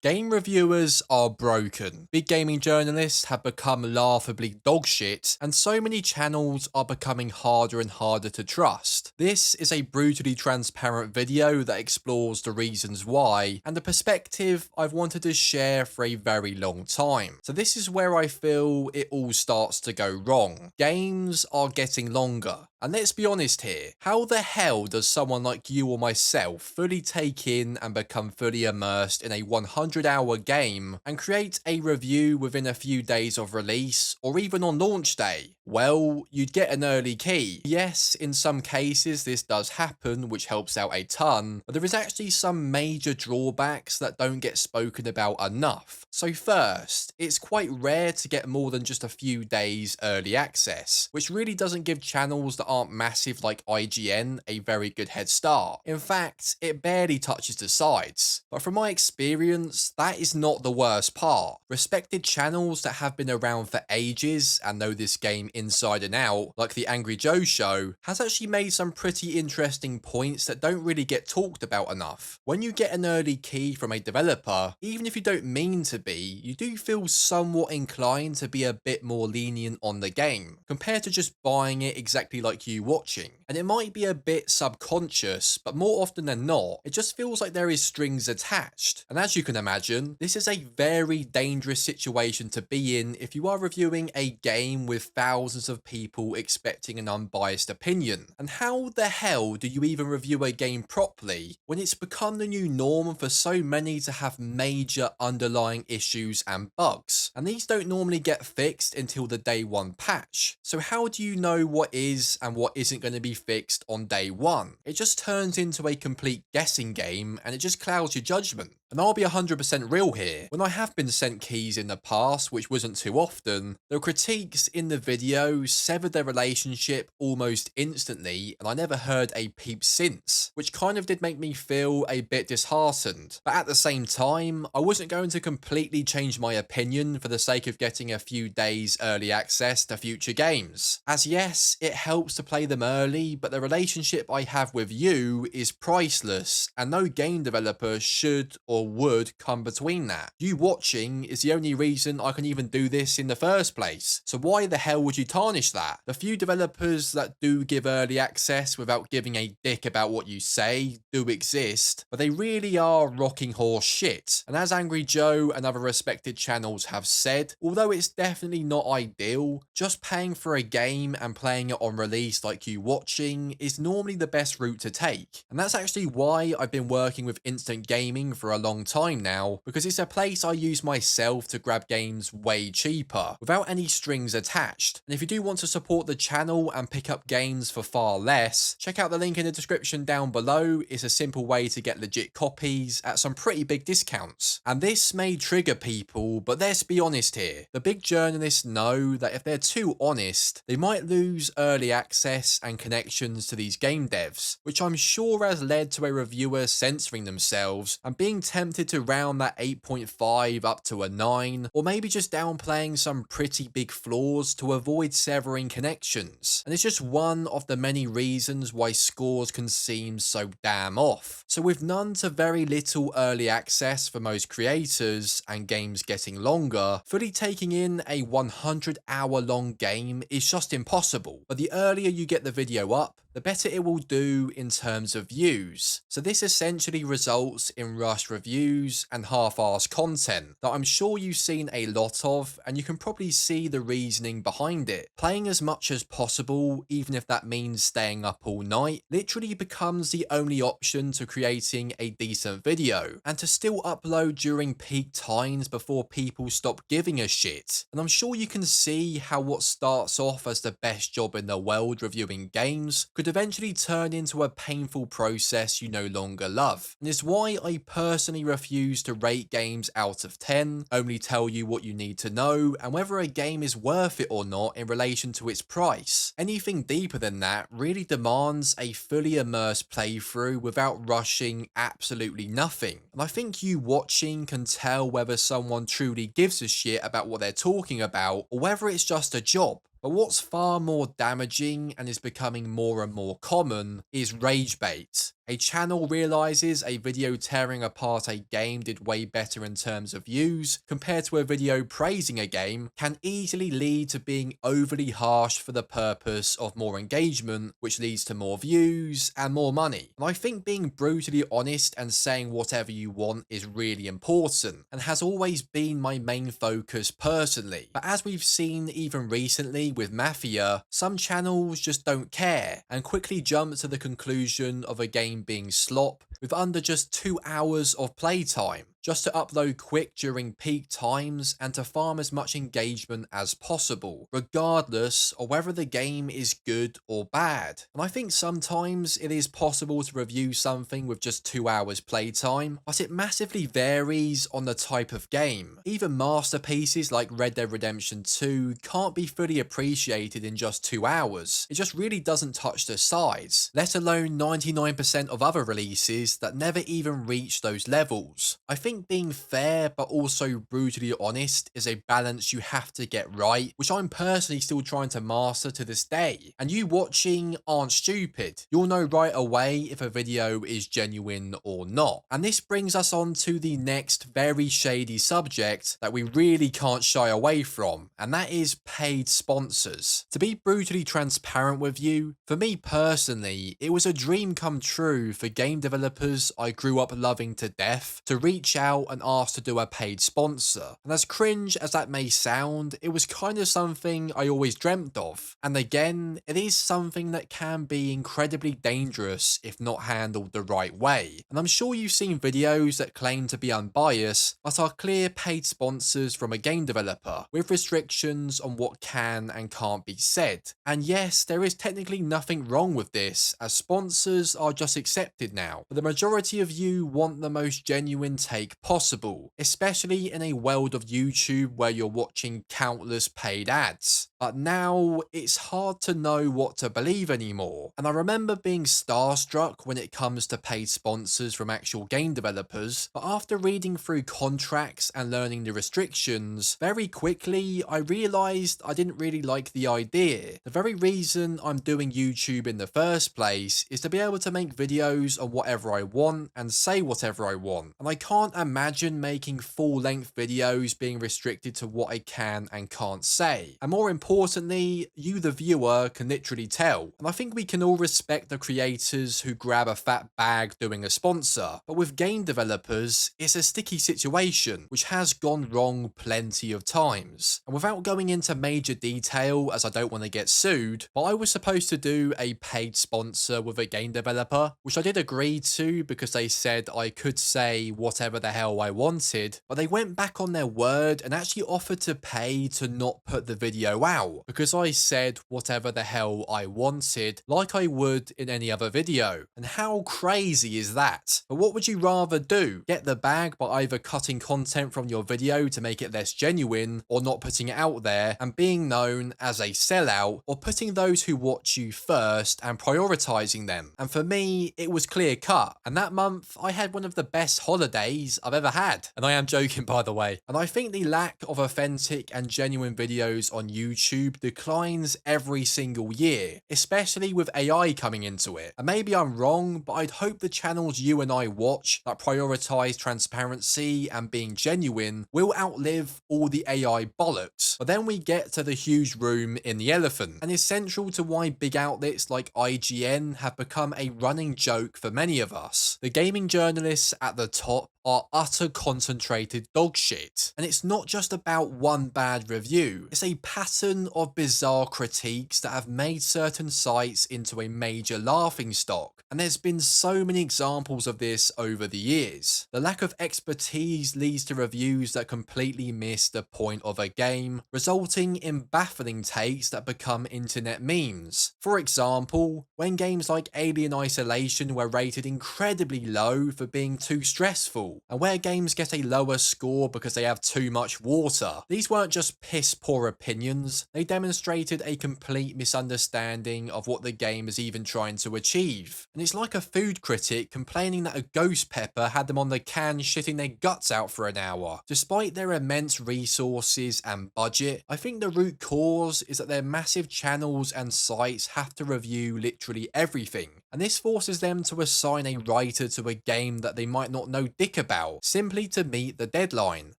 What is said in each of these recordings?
Game reviewers are broken. Big gaming journalists have become laughably dogshit, and so many channels are becoming harder and harder to trust. This is a brutally transparent video that explores the reasons why, and the perspective I've wanted to share for a very long time. So this is where I feel it all starts to go wrong. Games are getting longer. And let's be honest here, how the hell does someone like you or myself fully take in and become fully immersed in a 100-hour game and create a review within a few days of release or even on launch day? Well, you'd get an early key. Yes, in some cases this does happen, which helps out a ton, but there is actually some major drawbacks that don't get spoken about enough. So first, it's quite rare to get more than just a few days early access, which really doesn't give channels that aren't massive like IGN a very good head start. In fact, it barely touches the sides. But from my experience, that is not the worst part. Respected channels that have been around for ages and know this game inside and out, like the Angry Joe Show, has actually made some pretty interesting points that don't really get talked about enough. When you get an early key from a developer, even if you don't mean to be, you do feel somewhat inclined to be a bit more lenient on the game, compared to just buying it exactly like you watching. And it might be a bit subconscious, but more often than not, it just feels like there is strings attached. And as you can imagine, this is a very dangerous situation to be in if you are reviewing a game with thousands of people expecting an unbiased opinion. And how the hell do you even review a game properly when it's become the new norm for so many to have major underlying issues and bugs? And these don't normally get fixed until the day one patch. So how do you know what is and what isn't going to be fixed on day one? It just turns into a complete guessing game and it just clouds your judgment. And I'll be 100% real here. When I have been sent keys in the past, which wasn't too often, the critiques in the video severed their relationship almost instantly, and I never heard a peep since, which kind of did make me feel a bit disheartened. But at the same time, I wasn't going to completely change my opinion for the sake of getting a few days early access to future games. As yes, it helps to play them early, but the relationship I have with you is priceless, and no game developer should or would come between that. You watching is the only reason I can even do this in the first place, so why the hell would you tarnish that? The few developers that do give early access without giving a dick about what you say do exist, but they really are rocking horse shit. And as Angry Joe and other respected channels have said, although it's definitely not ideal, just paying for a game and playing it on release like you watching is normally the best route to take. And that's actually why I've been working with Instant Gaming for a long time now, because it's a place I use myself to grab games way cheaper, without any strings attached. And if you do want to support the channel and pick up games for far less, check out the link in the description down below. It's a simple way to get legit copies at some pretty big discounts. And this may trigger people, but let's be honest here. The big journalists know that if they're too honest, they might lose early access and connections to these game devs, which I'm sure has led to a reviewer censoring themselves and being tempted to round that 8.5 up to a 9, or maybe just downplaying some pretty big flaws to avoid severing connections. And it's just one of the many reasons why scores can seem so damn off. So with none to very little early access for most creators and games getting longer, fully taking in a 100-hour long game is just impossible. But the earlier you get the video up, the better it will do in terms of views. So this essentially results in rushed reviews and half-arsed content that I'm sure you've seen a lot of, and you can probably see the reasoning behind it. Playing as much as possible, even if that means staying up all night, literally becomes the only option to creating a decent video, and to still upload during peak times before people stop giving a shit. And I'm sure you can see how what starts off as the best job in the world reviewing games could eventually turn into a painful process you no longer love. And it's why I personally refuse to rate games out of 10, only tell you what you need to know and whether a game is worth it or not in relation to its price. Anything deeper than that really demands a fully immersed playthrough without rushing absolutely nothing. And I think you watching can tell whether someone truly gives a shit about what they're talking about or whether it's just a job. But what's far more damaging and is becoming more and more common is rage bait. A channel realizes a video tearing apart a game did way better in terms of views compared to a video praising a game can easily lead to being overly harsh for the purpose of more engagement, which leads to more views and more money. And I think being brutally honest and saying whatever you want is really important and has always been my main focus personally. But as we've seen even recently with Mafia, some channels just don't care and quickly jump to the conclusion of a game being slop with under just 2 hours of playtime, just to upload quick during peak times and to farm as much engagement as possible, regardless of whether the game is good or bad. And I think sometimes it is possible to review something with just 2 hours playtime, but it massively varies on the type of game. Even masterpieces like Red Dead Redemption 2 can't be fully appreciated in just 2 hours. It just really doesn't touch the sides, let alone 99% of other releases that never even reach those levels. I think being fair but also brutally honest is a balance you have to get right, which I'm personally still trying to master to this day. And you watching aren't stupid. You'll know right away if a video is genuine or not. And this brings us on to the next very shady subject that we really can't shy away from, and that is paid sponsors. To be brutally transparent with you, for me personally, it was a dream come true for game developers I grew up loving to death to reach out and ask to do a paid sponsor. And as cringe as that may sound, it was kind of something I always dreamt of. And again, it is something that can be incredibly dangerous if not handled the right way. And I'm sure you've seen videos that claim to be unbiased, but are clear paid sponsors from a game developer, with restrictions on what can and can't be said. And yes, there is technically nothing wrong with this, as sponsors are just accepted now, but the majority of you want the most genuine take possible, especially in a world of YouTube where you're watching countless paid ads. But now, it's hard to know what to believe anymore. And I remember being starstruck when it comes to paid sponsors from actual game developers, but after reading through contracts and learning the restrictions, very quickly I realised I didn't really like the idea. The very reason I'm doing YouTube in the first place is to be able to make videos on whatever I want and say whatever I want. And I can't imagine making full-length videos being restricted to what I can and can't say. And more importantly, you the viewer can literally tell. And I think we can all respect the creators who grab a fat bag doing a sponsor, but with game developers, it's a sticky situation, which has gone wrong plenty of times. And without going into major detail, as I don't want to get sued, but I was supposed to do a paid sponsor with a game developer, which I did agree to because they said I could say whatever the hell I wanted, but they went back on their word and actually offered to pay to not put the video out, because I said whatever the hell I wanted, like I would in any other video. And how crazy is that? But what would you rather do? Get the bag by either cutting content from your video to make it less genuine, or not putting it out there and being known as a sellout, or putting those who watch you first and prioritizing them? And for me, it was clear cut. And that month, I had one of the best holidays I've ever had. And I am joking, by the way. And I think the lack of authentic and genuine videos on YouTube declines every single year, especially with AI coming into it. And maybe I'm wrong, but I'd hope the channels you and I watch that prioritize transparency and being genuine will outlive all the AI bollocks. But then we get to the huge room in the elephant, and is central to why big outlets like IGN have become a running joke for many of us. The gaming journalists at the top are utter concentrated dog shit. And it's not just about one bad review, it's a pattern of bizarre critiques that have made certain sites into a major laughingstock. And there's been so many examples of this over the years. The lack of expertise leads to reviews that completely miss the point of a game, resulting in baffling takes that become internet memes. For example, when games like Alien Isolation were rated incredibly low for being too stressful, and where games get a lower score because they have too much water. These weren't just piss poor opinions, they demonstrated a complete misunderstanding of what the game is even trying to achieve. And it's like a food critic complaining that a ghost pepper had them on the can shitting their guts out for an hour. Despite their immense resources and budget, I think the root cause is that their massive channels and sites have to review literally everything, and this forces them to assign a writer to a game that they might not know dick about, simply to meet the deadline.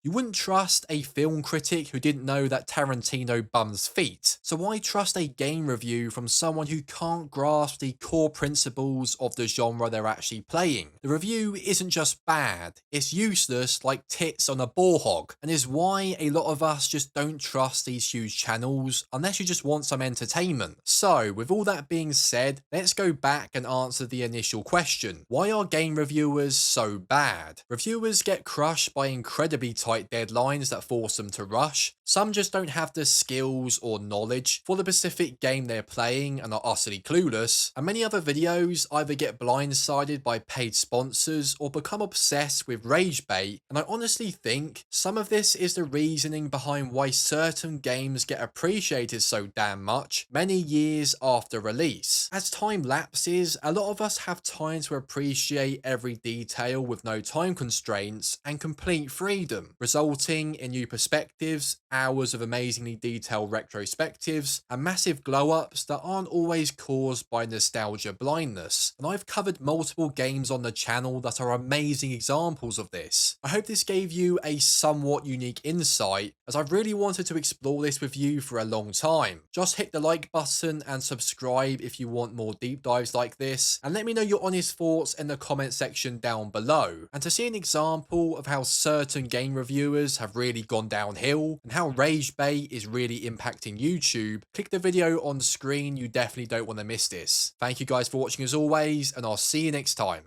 You wouldn't trust a film critic who didn't know that Tarantino bums feet, so why trust a game review from someone who can't grasp the core principles of the genre they're actually playing? The review isn't just bad, it's useless like tits on a ball hog, and is why a lot of us just don't trust these huge channels unless you just want some entertainment. So, with all that being said, let's go back and answer the initial question. Why are game reviewers so bad? Reviewers get crushed by incredibly tight deadlines that force them to rush. Some just don't have the skills or knowledge for the specific game they're playing and are utterly clueless, and many other videos either get blindsided by paid sponsors or become obsessed with rage bait, and I honestly think some of this is the reasoning behind why certain games get appreciated so damn much many years after release. As time lapses, a lot of us have time to appreciate every detail with no time constraints and complete freedom, resulting in new perspectives, hours of amazingly detailed retrospectives, and massive glow-ups that aren't always caused by nostalgia blindness. And I've covered multiple games on the channel that are amazing examples of this. I hope this gave you a somewhat unique insight, as I've really wanted to explore this with you for a long time. Just hit the like button and subscribe if you want more deep dives like this, and let me know your honest thoughts in the comment section down below. And to see an example of how certain game reviewers have really gone downhill and how rage bait is really impacting YouTube, click the video on screen. You definitely don't want to miss this. Thank you guys for watching as always, and I'll see you next time.